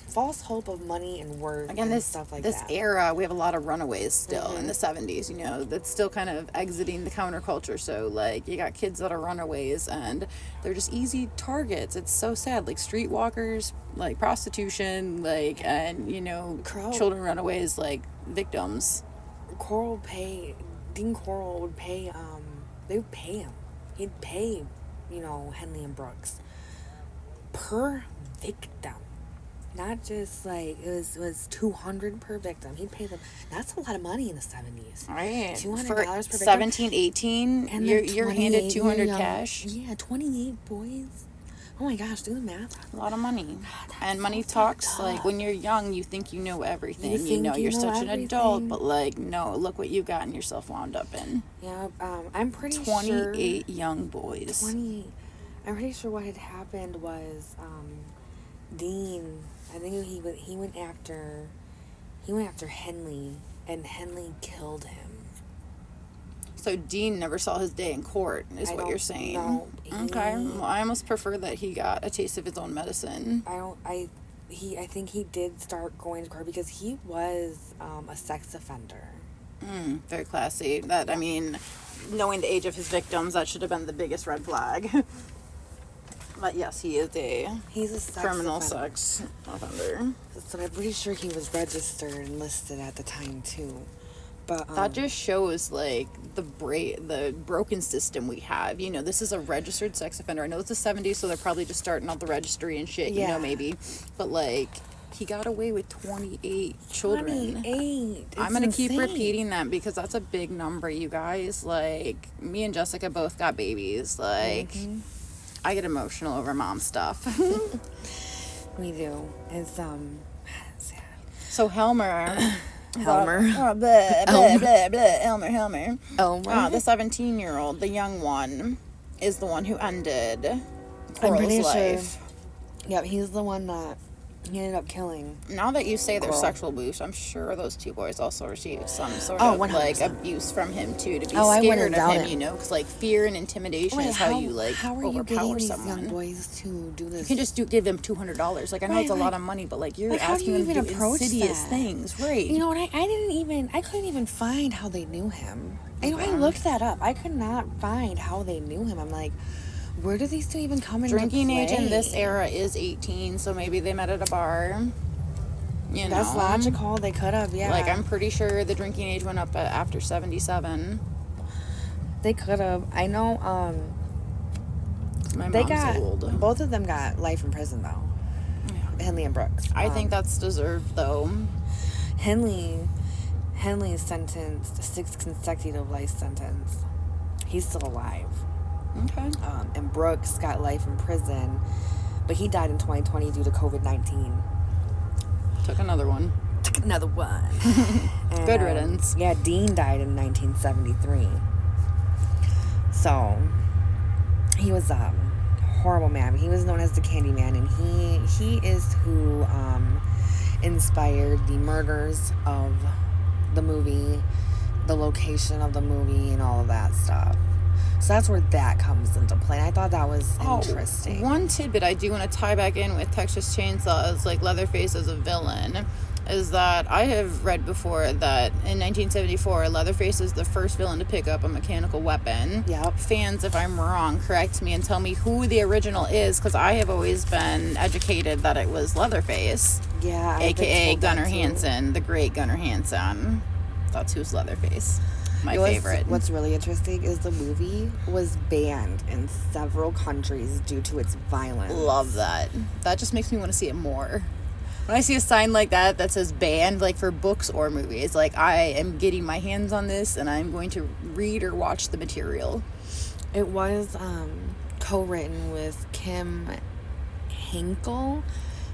false hope of money and work. Again, and stuff like that. This era, we have a lot of runaways still in the 70s. You know, that's still kind of exiting the counterculture. So you got kids that are runaways and they're just easy targets. It's so sad. Streetwalkers, prostitution, and children runaways, victims. Dean Corll would pay. They would pay him. He'd pay, Henley and Brooks per victim. Not just it was $200 per victim. He'd pay them. That's a lot of money in the 70s. Right. $200 per victim. 17, 18, and you're handed 200 cash. Yeah, 28 boys. Oh my gosh, do the math. A lot of money. And money talks. When you're young, you think you know everything. You're such an adult, but no, look what you gotten yourself wound up in. Yeah, I'm pretty 28 young boys. 28. I'm pretty sure what had happened was Dean, I think he went after Henley, and Henley killed him. So Dean never saw his day in court, is what you're saying? No. Okay. Well, I almost prefer that he got a taste of his own medicine. I think he did start going to court because he was a sex offender. Very classy. That, I mean, knowing the age of his victims, that should have been the biggest red flag. But yes, he's a sex criminal offender. Sex offender. So I'm pretty sure he was registered and listed at the time too. But that just shows like the broken system we have. You know, this is a registered sex offender. I know it's the 70s, so they're probably just starting out the registry and shit. You know, maybe, but like he got away with 28 children. 28. I'm gonna keep repeating that because that's a big number, you guys. Like me and Jessica both got babies. Like I get emotional over mom stuff. We do. It's sad. So Helmer. Helmer. Oh, blah, blah, blah, blah. Elmer. The 17-year-old, the young one, is the one who ended Coral's life. Yep, he's the one that he ended up killing. Now that you say there's sexual abuse, I'm sure those two boys also received some sort of 100%. like abuse from him too, to be scared of him, you know, because like fear and intimidation is how you like how are you overpower getting someone. These young boys to do this? You can just give them $200. Like I know it's a lot of money, but like you're asking them to do insidious things, right? You know what? I couldn't even find how they knew him. I looked that up. I could not find how they knew him. I'm like, where do these two even come into Drinking play? age in this era is 18, so maybe they met at a bar. You know, that's logical. They could have, yeah. Like I'm pretty sure the drinking age went up after 77. They could have. I know. My mom's old. Both of them got life in prison though. Yeah. Henley and Brooks. I think that's deserved though. Henley is sentenced 6 consecutive life sentence. He's still alive. Okay. And Brooks got life in prison, but he died in 2020 due to COVID-19. Took another one. And, good riddance. Yeah, Dean died in 1973. So he was a horrible man. He was known as the Candyman, and he is who inspired the murders of the movie, the location of the movie, and all of that stuff. So that's where that comes into play. And I thought that was interesting. One tidbit I do want to tie back in with Texas Chainsaw as like Leatherface as a villain is that I have read before that in 1974 Leatherface is the first villain to pick up a mechanical weapon. Yep. Fans, if I'm wrong, correct me and tell me who the original is, because I have always been educated that it was Leatherface. Yeah. AKA Gunnar Hansen, the great Gunnar Hansen. That's who's Leatherface. My favorite. What's really interesting is the movie was banned in several countries due to its violence. Love that. That just makes me want to see it more. When I see a sign like that says banned, like for books or movies, like I am getting my hands on this and I'm going to read or watch the material. It was co-written with Kim Hinkle.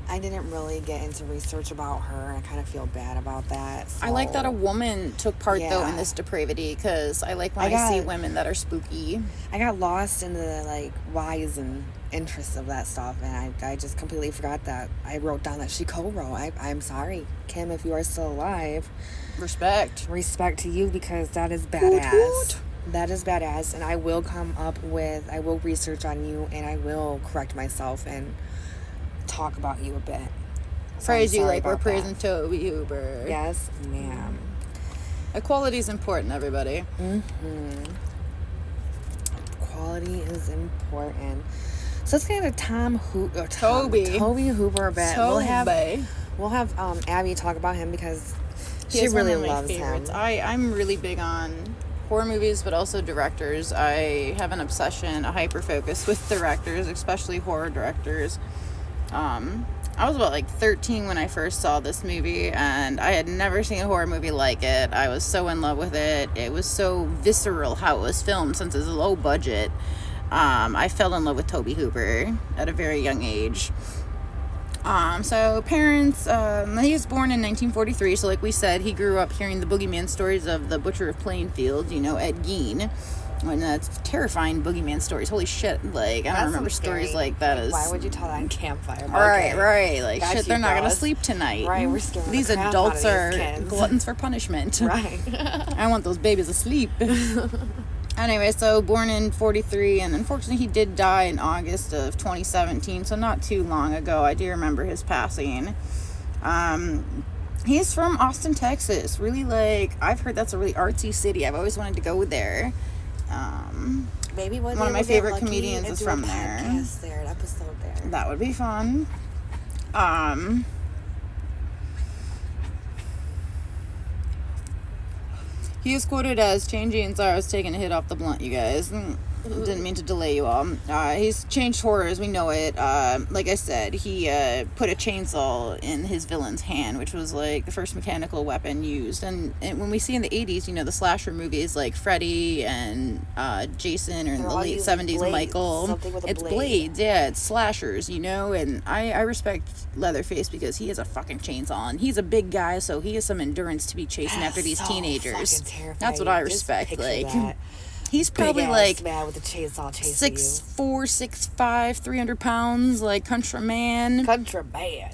I didn't really get into research about her, and I kind of feel bad about that. So. I like that a woman took part, though, in this depravity, because I like when I see women that are spooky. I got lost in the, like, whys and interests of that stuff, and I just completely forgot that. I wrote down that she co-wrote. I'm sorry, Kim, if you are still alive. Respect. Respect to you, because that is badass. Hoot. That is badass, and I will I will research on you, and I will correct myself, and talk about you a bit. So praise you like we're praising Tobe Hooper. Yes, ma'am. Equality is important, everybody. Equality is important. So let's get into Tobe Hooper a bit. Tobe. We'll have Abby talk about him because she really loves him. I'm really big on horror movies, but also directors. I have an obsession, a hyper focus with directors, especially horror directors. I was about like 13 when I first saw this movie, and I had never seen a horror movie like it. I was so in love with it. It was so visceral how it was filmed since it's low budget. I fell in love with Tobe Hooper at a very young age. So parents, he was born in 1943, so like we said, he grew up hearing the boogeyman stories of the Butcher of Plainfield, Ed Gein. And that's terrifying boogeyman stories. Holy shit. Like, I don't remember stories like that as... Why would you tell that on campfire? Right, right. Like, Got shit, you, they're not going to bros. sleep tonight. Right, we're scaring These the crap adults out are of these kids. gluttons for punishment. Right. I want those babies asleep. Anyway, so born in 43, and unfortunately he did die in August of 2017, so not too long ago. I do remember his passing. He's from Austin, Texas. Really, like, I've heard that's a really artsy city. I've always wanted to go there. Maybe one of my favorite comedians is from there. An episode there. That would be fun. He is quoted as, changing, sorry, I was taking a hit off the blunt, you guys. Didn't mean to delay you all. He's changed horror as we know it. Like I said, he put a chainsaw in his villain's hand, which was like the first mechanical weapon used. And when we see in the 80s, you know, the slasher movies like Freddy and Jason, or in the late 70s, blades. Michael. It's blades, yeah, it's slashers, you know. And I respect Leatherface because he has a fucking chainsaw, and he's a big guy, so he has some endurance to be chasing after these teenagers. That's what I respect. Like, that. He's probably like man with a chainsaw 6'4", 6'5", 300 pounds, like country man.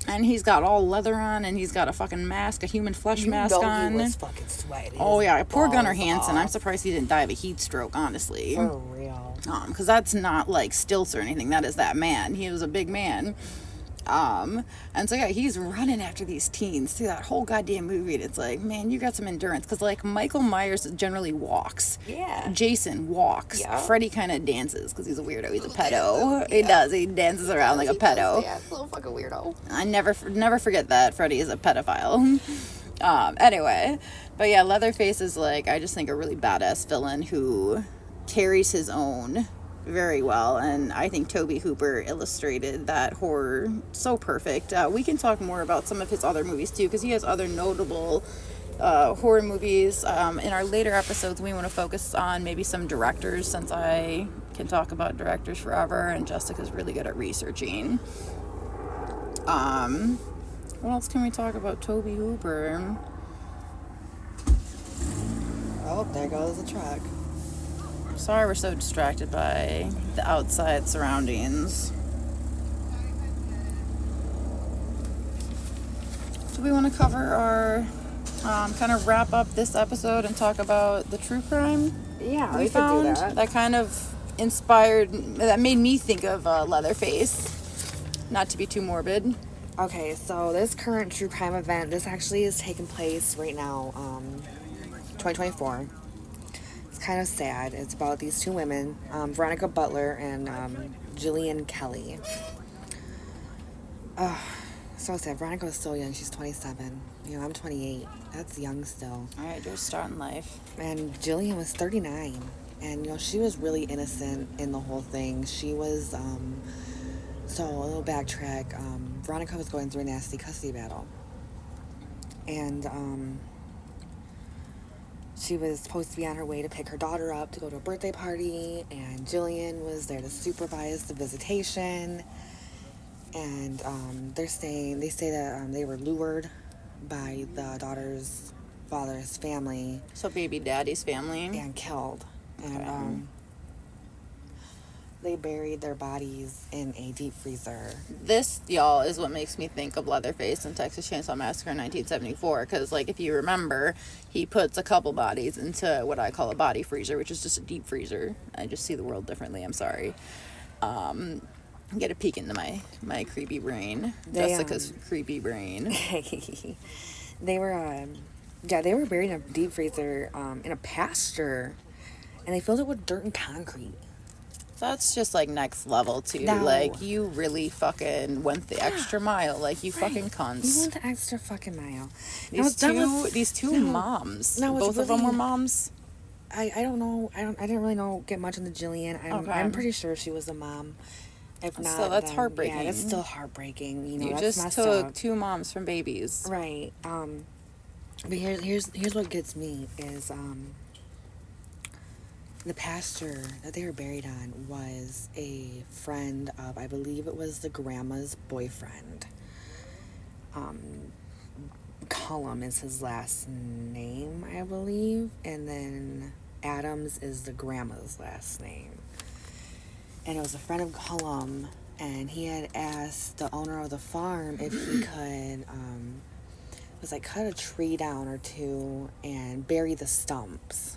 And he's got all leather on, and he's got a fucking mask, a human flesh mask on. He was fucking sweaty. Oh yeah, poor Gunnar Hansen. I'm surprised he didn't die of a heat stroke, honestly. For real. Because that's not like stilts or anything. That is that man. He was a big man. And so yeah, he's running after these teens through that whole goddamn movie, and it's like, man, you got some endurance, because like Michael Myers generally walks, Jason walks, Freddy kind of dances because he's a weirdo, he's a pedo. He dances around like a pedo. Yeah, little fucking weirdo. I never forget that Freddy is a pedophile. Anyway, but yeah, Leatherface is like, I just think a really badass villain who carries his own very well, and I think Tobe Hooper illustrated that horror so perfect. We can talk more about some of his other movies too, because he has other notable horror movies. In our later episodes, we want to focus on maybe some directors, since I can talk about directors forever, and Jessica's really good at researching. What else can we talk about Tobe Hooper? Oh, there goes the truck. Sorry, we're so distracted by the outside surroundings. Do we want to cover our, kind of wrap up this episode and talk about the true crime? Yeah, we found could do that. That kind of inspired, that made me think of Leatherface. Not to be too morbid. Okay, so this current true crime event, this actually is taking place right now, 2024. Kind of sad. It's about these two women, Veronica Butler and Jillian Kelly. So sad. Veronica was so young. She's 27. You know, I'm 28. That's young still. All right, just starting life. And Jillian was 39. And, you know, she was really innocent in the whole thing. She was, so a little backtrack. Veronica was going through a nasty custody battle. And, she was supposed to be on her way to pick her daughter up to go to a birthday party, and Jillian was there to supervise the visitation. And they say that they were lured by the daughter's father's family. So baby daddy's family. And killed. And they buried their bodies in a deep freezer. This, y'all, is what makes me think of Leatherface and Texas Chainsaw Massacre in 1974. Because, like, if you remember, he puts a couple bodies into what I call a body freezer, which is just a deep freezer. I just see the world differently. I'm sorry. Get a peek into my creepy brain. Jessica's creepy brain. They were buried in a deep freezer in a pasture, and they filled it with dirt and concrete. That's just, like, next level, too. No. Like, you really fucking went the extra mile. Like, you fucking cunts. You went the extra fucking mile. These two moms. Both of them were moms? I don't know. I didn't really get much into Jillian. I'm pretty sure she was a mom. If not, so that's heartbreaking. Yeah, that's still heartbreaking. You know, you that's just took two moms from babies. Right. But here's what gets me is the pasture that they were buried on was a friend of, I believe it was the grandma's boyfriend. Cullum is his last name, I believe. And then Adams is the grandma's last name. And it was a friend of Cullum, and he had asked the owner of the farm if he could, it was like cut a tree down or two and bury the stumps.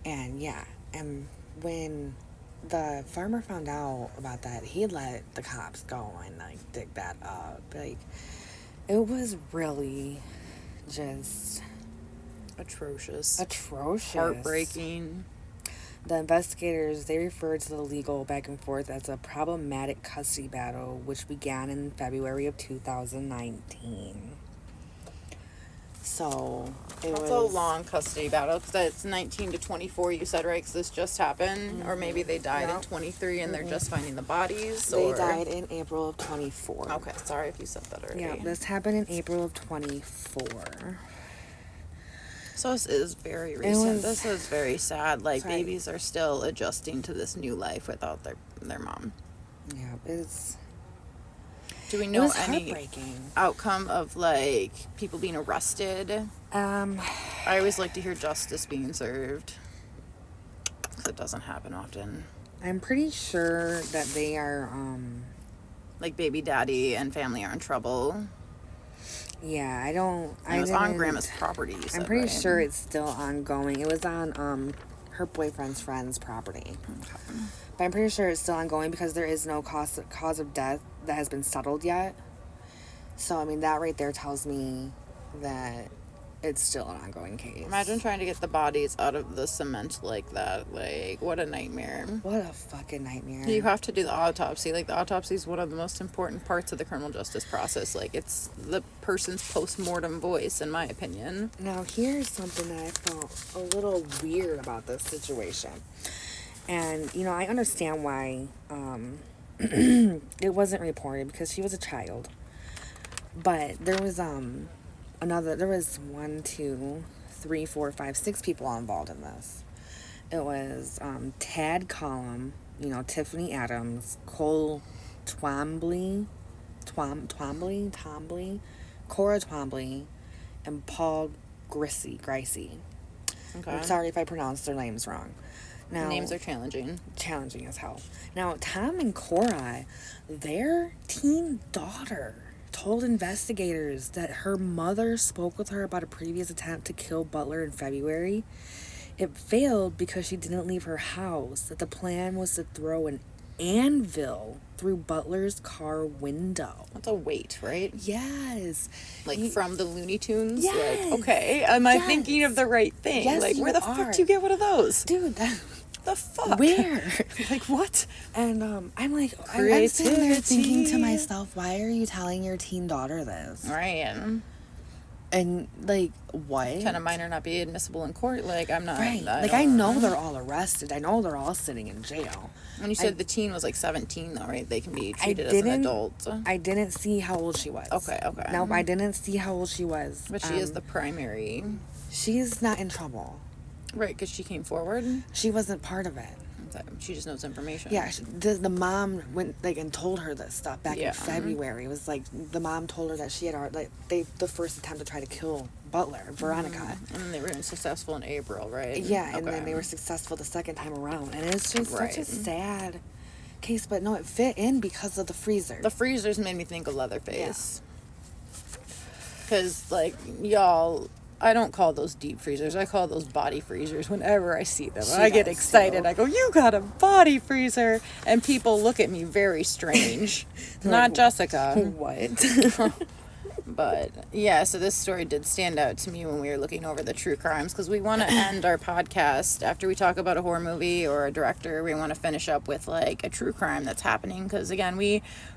And yeah, and when the farmer found out about that, he let the cops go and like dig that up. Like, it was really just Atrocious. heartbreaking. The investigators, they referred to the legal back and forth as a problematic custody battle, which began in February of 2019. So, That's a long custody battle, because that's 19 to 24, you said, right? Because this just happened. Or maybe they died in 23 and they're just finding the bodies. They died in April of 24. Okay, sorry if you said that already. Yeah, this happened in April of 24. So this is very recent. This is very sad. Like, babies are still adjusting to this new life without their mom. Yeah, it's... Do we know any outcome of, like, people being arrested? I always like to hear justice being served, because it doesn't happen often. I'm pretty sure that they are, like, baby daddy and family are in trouble. Yeah, I don't... It was on grandma's property, you said, I'm pretty right? sure it's still ongoing. It was on, her boyfriend's friend's property. Okay. But I'm pretty sure it's still ongoing because there is no cause of death that has been settled yet. So, I mean, that right there tells me that it's still an ongoing case. Imagine trying to get the bodies out of the cement like that. Like, what a nightmare. What a fucking nightmare. You have to do the autopsy. Like, the autopsy is one of the most important parts of the criminal justice process. Like, it's the person's post-mortem voice, in my opinion. Now, here's something that I felt a little weird about this situation. And, you know, I understand why it wasn't reported, because she was a child. But there was, there was 1, 2, 3, 4, 5, 6 people involved in this. It was, Tad Cullum, you know, Tiffany Adams, Cole Twombly, Cora Twombly, and Paul Grissy. Okay. I'm sorry if I pronounced their names wrong. Now, names are challenging. Challenging as hell. Now, Tom and Cora, their teen daughter told investigators that her mother spoke with her about a previous attempt to kill Butler in February. It failed because she didn't leave her house, that the plan was to throw an anvil through Butler's car window. That's a weight, right? Yes. Like, from the Looney Tunes? Yes. Like, okay, am I thinking of the right thing? Yes, like, where the fuck do you get one of those? Dude, the fuck? Where? Like, what? And I'm like, I'm sitting there thinking to myself, why are you telling your teen daughter this? Right. And, like, what? Can a minor not be admissible in court? Like, I'm not... Right. I know they're all arrested. I know they're all sitting in jail. And you said the teen was, like, 17, though, right? They can be treated as an adult. I didn't see how old she was. Okay. No, I didn't see how old she was. But she is the primary. She's not in trouble. Right, because she came forward? She wasn't part of it. She just knows information. Yeah, the mom went and told her this stuff back in February. It was like the mom told her that she had the first attempt to try to kill Butler, Veronica. Mm-hmm. And they were unsuccessful in April, right? Yeah, and then they were successful the second time around. And it's just such a sad case, but no, it fit in because of the freezer. The freezers made me think of Leatherface. Because, like, y'all... I don't call those deep freezers. I call those body freezers whenever I see them. I get excited. I go, you got a body freezer. And people look at me very strange. Not like, Jessica. What? But, yeah, so this story did stand out to me when we were looking over the true crimes, because we want to end our podcast after we talk about a horror movie or a director. We want to finish up with, like, a true crime that's happening, because, again,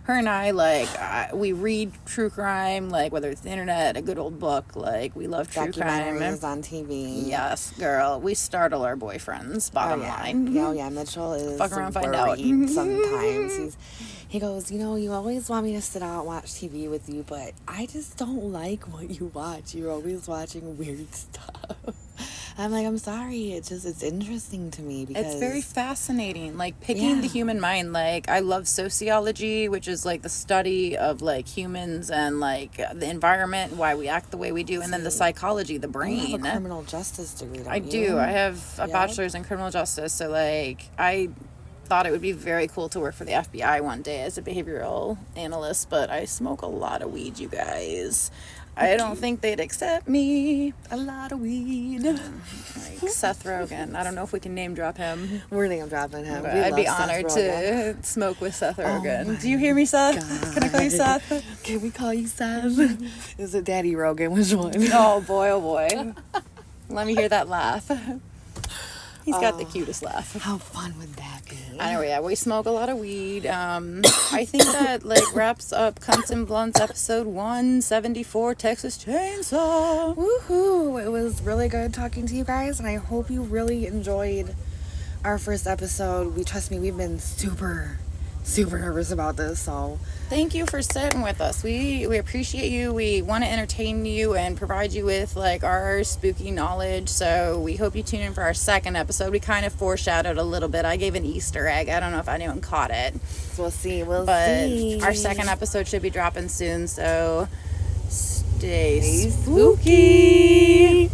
her and I, like, we read true crime, like, whether it's the internet, a good old book, like, we love true crime. Documentaries on TV. Yes, girl. We startle our boyfriends, bottom line. Oh, yeah, Mitchell is fuck around, find out. Sometimes. He goes, you know, you always want me to sit out and watch TV with you, but I just don't like what you watch. You're always watching weird stuff. I'm like, I'm sorry. It's interesting to me because It's very fascinating, like picking the human mind. Like, I love sociology, which is like the study of like humans and like the environment, why we act the way we do, and then the psychology, the You brain. have a criminal justice degree, don't I you? do. I have a bachelor's in criminal justice, so like I thought it would be very cool to work for the FBI one day as a behavioral analyst, but I smoke a lot of weed, you guys. I don't think they'd accept me. A lot of weed. Like Seth Rogen. I don't know if we can name drop him. We're name dropping him. But We I'd be love Seth honored Rogen. to smoke with Seth Oh Rogen. my Do you hear me, Seth? God. Can I call you Seth? Can we call you Seth? Is it Daddy Rogan? Which one? Oh boy, oh boy. Let me hear that laugh. He's got the cutest laugh. How fun would that be? Anyway, yeah, we smoke a lot of weed. I think that like wraps up Cunts and Blunts episode 174, Texas Chainsaw. Woohoo! It was really good talking to you guys, and I hope you really enjoyed our first episode. Trust me, we've been super nervous about this, so Thank you for sitting with us. We appreciate you. We want to entertain you and provide you with like our spooky knowledge. So we hope you tune in for our second episode. We kind of foreshadowed a little bit. I gave an Easter egg. I don't know if anyone caught it. we'll see. But our second episode should be dropping soon. So stay spooky.